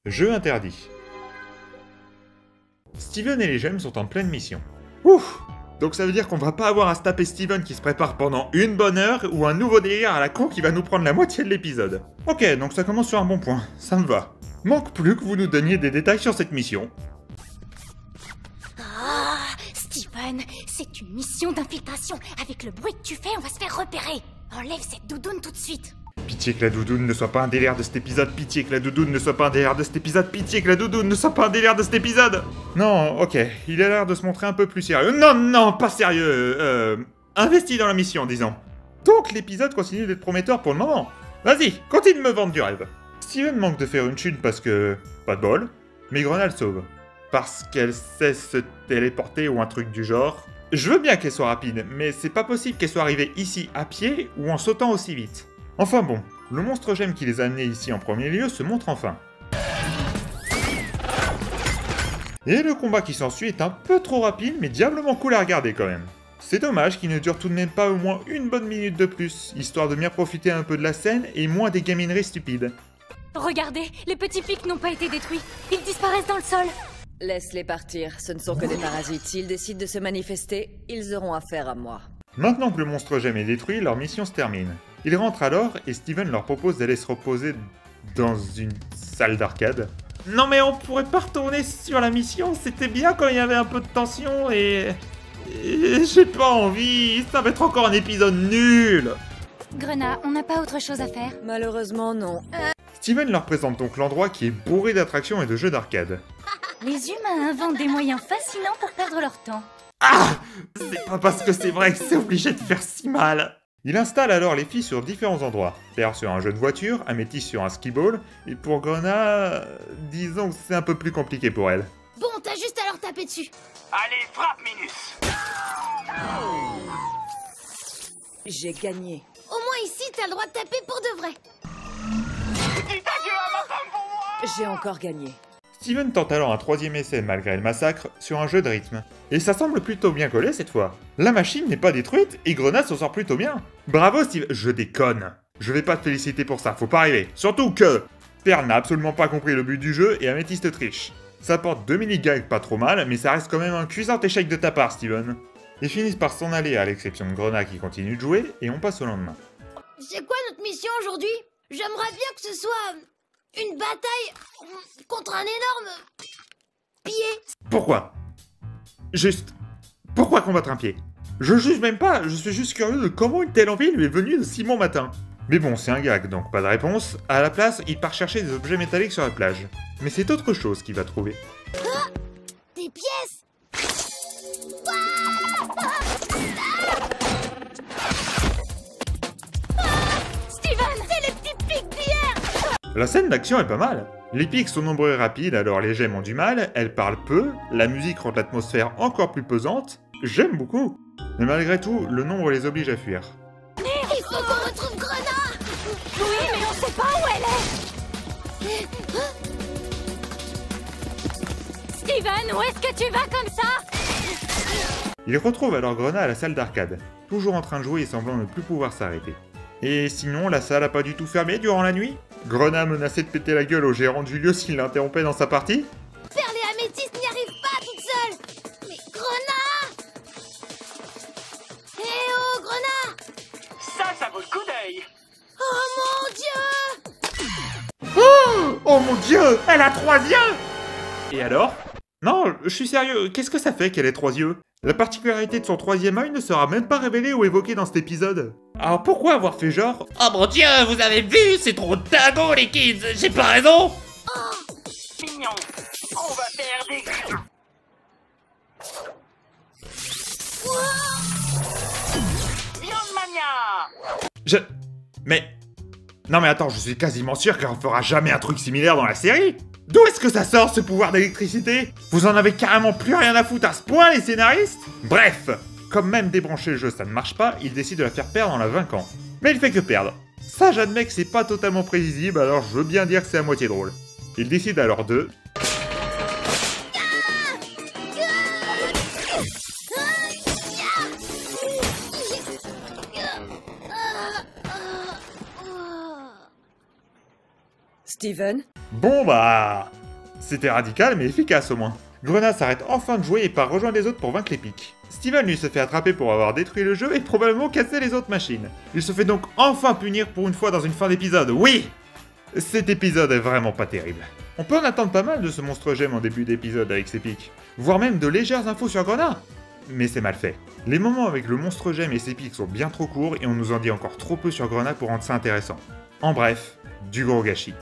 Jeu interdit. Steven et les gemmes sont en pleine mission. Ouf! Donc ça veut dire qu'on va pas avoir à se taper Steven qui se prépare pendant une bonne heure ou un nouveau délire à la con qui va nous prendre la moitié de l'épisode. Ok, donc ça commence sur un bon point, ça me va. Manque plus que vous nous donniez des détails sur cette mission. Ah, Steven, c'est une mission d'infiltration. Avec le bruit que tu fais, on va se faire repérer. Enlève cette doudoune tout de suite. Pitié que la doudoune ne soit pas un délire de cet épisode, pitié que la doudoune ne soit pas un délire de cet épisode, pitié que la doudoune ne soit pas un délire de cet épisode. Non, ok, il a l'air de se montrer un peu plus sérieux. Non, pas sérieux, investi dans la mission, disons. Donc l'épisode continue d'être prometteur pour le moment. Vas-y, continue de me vendre du rêve. Steven manque de faire une chute parce que... pas de bol, mais Grenade le sauve. Parce qu'elle sait se téléporter ou un truc du genre. Je veux bien qu'elle soit rapide, mais c'est pas possible qu'elle soit arrivée ici à pied ou en sautant aussi vite. Enfin bon, le monstre gemme qui les a amenés ici en premier lieu se montre enfin. Et le combat qui s'ensuit est un peu trop rapide, mais diablement cool à regarder quand même. C'est dommage qu'il ne dure tout de même pas au moins une bonne minute de plus, histoire de bien profiter un peu de la scène et moins des gamineries stupides. Regardez, les petits pics n'ont pas été détruits. Ils disparaissent dans le sol. Laisse-les partir, ce ne sont que des parasites. S'ils décident de se manifester, ils auront affaire à moi. Maintenant que le monstre gemme est détruit, leur mission se termine. Ils rentrent alors et Steven leur propose d'aller se reposer dans une salle d'arcade. Non mais on pourrait pas retourner sur la mission, c'était bien quand il y avait un peu de tension et j'ai pas envie, ça va être encore un épisode nul. Grenat, on n'a pas autre chose à faire? Malheureusement, non. Steven leur présente donc l'endroit qui est bourré d'attractions et de jeux d'arcade. Les humains inventent des moyens fascinants pour perdre leur temps. Ah! C'est pas parce que c'est vrai que c'est obligé de faire si mal. Il installe alors les filles sur différents endroits. Pierre sur un jeu de voiture, Améthyste sur un ski-ball, et pour Grenat, disons que c'est un peu plus compliqué pour elle. Bon, t'as juste à leur taper dessus. Allez, frappe, Minus! J'ai gagné. Au moins ici, t'as le droit de taper pour de vrai. Dites adieu à ma femme pour moi! J'ai encore gagné. Steven tente alors un troisième essai malgré le massacre sur un jeu de rythme. Et ça semble plutôt bien collé cette fois. La machine n'est pas détruite et Grenat s'en sort plutôt bien. Bravo Steven, je déconne. Je vais pas te féliciter pour ça, faut pas rêver. Surtout que Perle n'a absolument pas compris le but du jeu et Améthyste triche. Ça porte 2 mini-gags pas trop mal, mais ça reste quand même un cuisant échec de ta part Steven. Ils finissent par s'en aller à l'exception de Grenat qui continue de jouer et on passe au lendemain. C'est quoi notre mission aujourd'hui? J'aimerais bien que ce soit une bataille contre un énorme pied. Pourquoi? Juste, pourquoi combattre un pied? Je juge même pas, je suis juste curieux de comment une telle envie lui est venue de si bon matin. Mais bon, c'est un gag, donc pas de réponse. À la place, il part chercher des objets métalliques sur la plage. Mais c'est autre chose qu'il va trouver. Ah, des pièces. Steven, c'est les petits pics d'hier. La scène d'action est pas mal. Les pics sont nombreux et rapides, alors les gemmes ont du mal, elles parlent peu, la musique rend l'atmosphère encore plus pesante. J'aime beaucoup. Mais malgré tout, le nombre les oblige à fuir. Il faut qu'on retrouve Grenat. Oui, mais on sait pas où elle est. Steven, où est-ce que tu vas comme ça? Ils retrouvent alors Grenat à la salle d'arcade, toujours en train de jouer et semblant ne plus pouvoir s'arrêter. Et sinon, la salle a pas du tout fermé durant la nuit? Grenat menaçait de péter la gueule au gérant du lieu s'il l'interrompait dans sa partie? Perle et Améthyste n'y arrivent pas toutes seules. Mais Grenat! Eh oh, Grenat! Ça vaut le coup d'œil! Oh mon Dieu! Oh mon dieu, elle a 3 yeux! Et alors? Non, je suis sérieux, qu'est-ce que ça fait qu'elle ait 3 yeux? La particularité de son 3e œil ne sera même pas révélée ou évoquée dans cet épisode. Alors pourquoi avoir fait genre Oh mon dieu, vous avez vu? C'est trop dingo les kids! J'ai pas raison? Mignon! On va faire des... Viande Mania! Mais... Non mais attends, je suis quasiment sûr qu'on fera jamais un truc similaire dans la série. D'où est-ce que ça sort ce pouvoir d'électricité? Vous en avez carrément plus rien à foutre à ce point les scénaristes? Bref, comme même débrancher le jeu ça ne marche pas, il décide de la faire perdre en la vainquant. Mais il fait que perdre. Ça j'admets que c'est pas totalement prévisible, alors je veux bien dire que c'est à moitié drôle. Il décide alors de... Steven? Bon bah... C'était radical mais efficace au moins. Grenat s'arrête enfin de jouer et part rejoindre les autres pour vaincre les pics. Steven lui se fait attraper pour avoir détruit le jeu et probablement cassé les autres machines. Il se fait donc enfin punir pour une fois dans une fin d'épisode, oui! Cet épisode est vraiment pas terrible. On peut en attendre pas mal de ce monstre gemme en début d'épisode avec ses pics, voire même de légères infos sur Grenat. Mais c'est mal fait. Les moments avec le monstre gemme et ses pics sont bien trop courts et on nous en dit encore trop peu sur Grenat pour rendre ça intéressant. En bref, du gros gâchis.